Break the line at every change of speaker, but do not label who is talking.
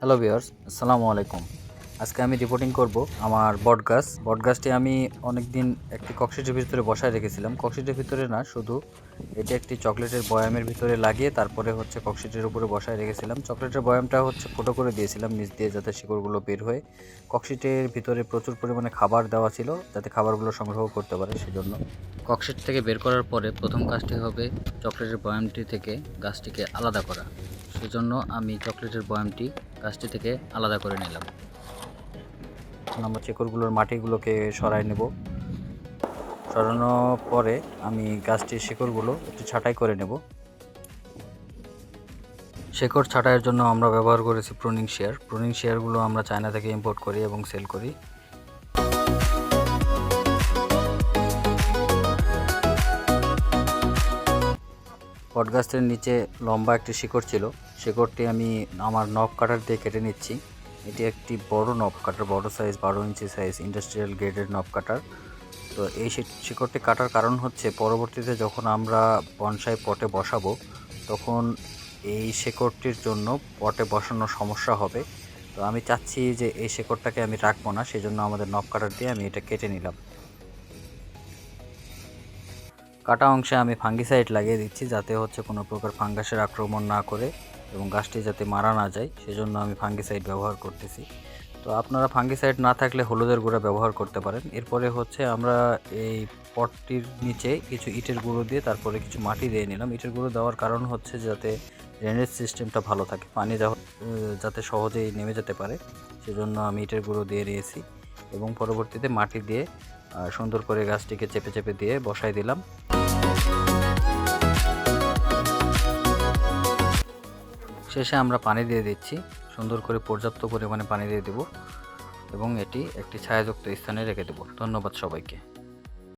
Hello viewers, আসসালামু আলাইকুম। আজকে আমি রিপোর্টিং করব আমার বটগাছটি আমি অনেক দিন একটি ককশিটের ভিতরে বসায় রেখেছিলাম। ককশিটের ভিতরে না, শুধু এটি একটি চকলেটের বয়ামের ভিতরে লাগিয়ে তারপরে হচ্ছে ককশিটের উপরে বসায় রেখেছিলাম। চকলেটের বয়ামটা হচ্ছে ফুটো করে দিয়েছিলাম নিচ দিয়ে, যাতে শিকড়গুলো বের হয়ে ককশিটের ভিতরে প্রচুর পরিমাণে খাবার দেওয়া ছিল, যাতে খাবারগুলো সংগ্রহ করতে পারে সেজন্য। ককশিট থেকে বের করার পরে প্রথম কাজটি হবে চকলেটের বয়ামটি থেকে গাছটিকে আলাদা করা। সেজন্য আমি চকলেটের বয়ামটি গাছটি থেকে আলাদা করে নিলাম। এখন আমরা চেকরগুলোর মাটিগুলোকে সরাই নেব। সরানোর পরে আমি গাছটির শিকড়গুলো একটু ছাঁটাই করে নেব। শিকড় ছাঁটাইয়ের জন্য আমরা ব্যবহার করেছি প্রুনিং শেয়ারগুলো আমরা চায়না থেকে ইম্পোর্ট করি এবং সেল করি। বটগাছটির নিচে লম্বা একটি শিকড় ছিল, শিকড়টি আমি আমার নব কাটার দিয়ে কেটে নিচ্ছি। এটি একটি বড় নব কাটার, বড় সাইজ, 12 ইঞ্চি সাইজ, ইন্ডাস্ট্রিয়াল গ্রেডের নব কাটার। তো এই শিকড়টি কাটার কারণ হচ্ছে পরবর্তীতে যখন আমরা বনসাই পটে বসাবো তখন এই শিকড়টির জন্য পটে বসানোর সমস্যা হবে। তো আমি চাচ্ছি যে এই শিকড়টাকে আমি রাখবো না, সেজন্য আমাদের নব কাটার দিয়ে আমি এটা কেটে নিলাম। কাটা অংশে আমি ফাঙ্গিসাইড লাগিয়ে দিচ্ছি, যাতে হচ্ছে কোনো প্রকার ফাঙ্গাসের আক্রমণ না করে এবং গাছটি যাতে মারা না যায়, সেজন্য আমি ফাঙ্গিসাইড ব্যবহার করতেছি। তো আপনারা ফাঙ্গিসাইড না থাকলে হলুদের গুঁড়া ব্যবহার করতে পারেন। এরপরে হচ্ছে আমরা এই পটটির নিচে কিছু ইটের গুঁড়ো দিয়ে তারপরে কিছু মাটি দিয়ে নিলাম। ইটের গুঁড়ো দেওয়ার কারণ হচ্ছে যাতে ড্রেনেজ সিস্টেমটা ভালো থাকে, পানি যাতে সহজেই নেমে যেতে পারে, সেজন্য আমি ইটের গুঁড়ো দিয়ে নিয়েছি এবং পরবর্তীতে মাটি দিয়ে সুন্দর করে গাছটিকে চেপে চেপে দিয়ে বসাই দিলাম। শেষে আমরা পানি দিয়ে দিচ্ছি, সুন্দর করে পর্যাপ্ত পরিমাণে পানি দিয়ে দেব এবং এটি একটি ছায়াযুক্ত স্থানে রেখে দেব। ধন্যবাদ সবাইকে।